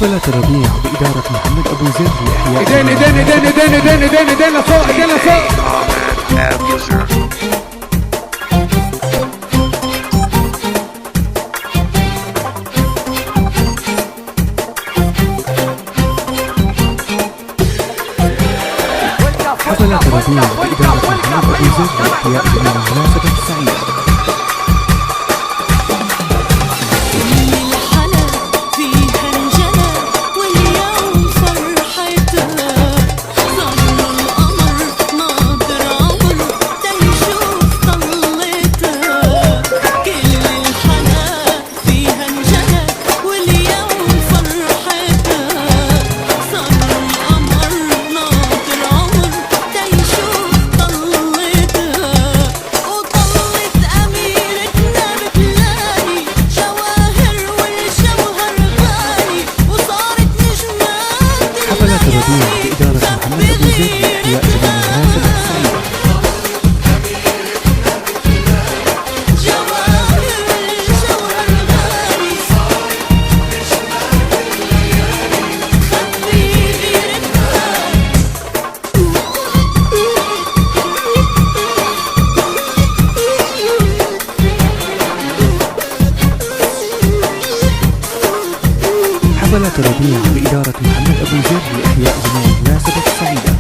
حفلات الربيع بإدارة محمد أبو زيد لإحياء ايدين لفوق ايدين لفوق. حفلات الربيع بإدارة محمد أبو زيد لإحياء جميع المناسبة السعيدة. حفلات الربيع بإدارة محمد أبو زيد لإحياء جميع المناسبة السعيدة. حفلات الربيع بإدارة محمد أبو زيد لإحياء جميع المناسبة السعيدة.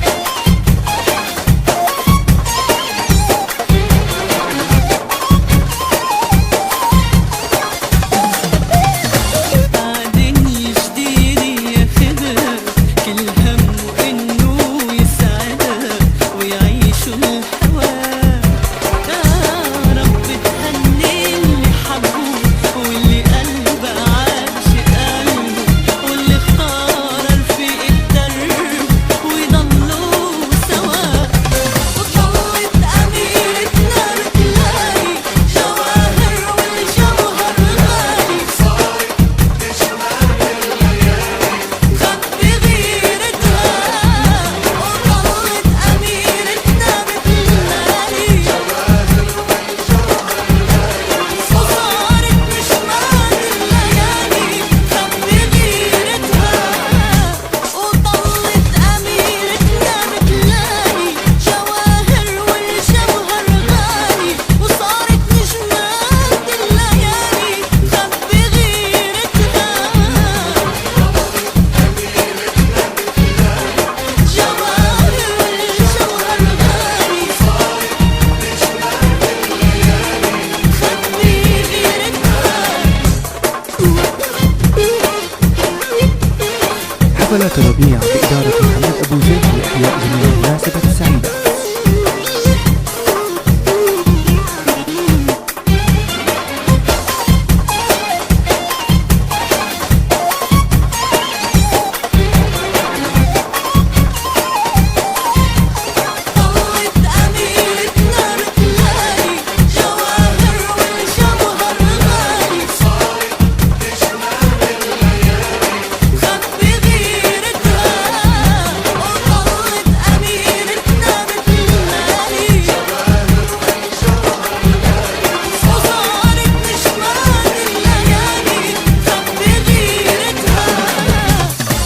حفلات الربيع بإدارة محمد أبو زيد لإحياء جميع المناسبة السعيدة.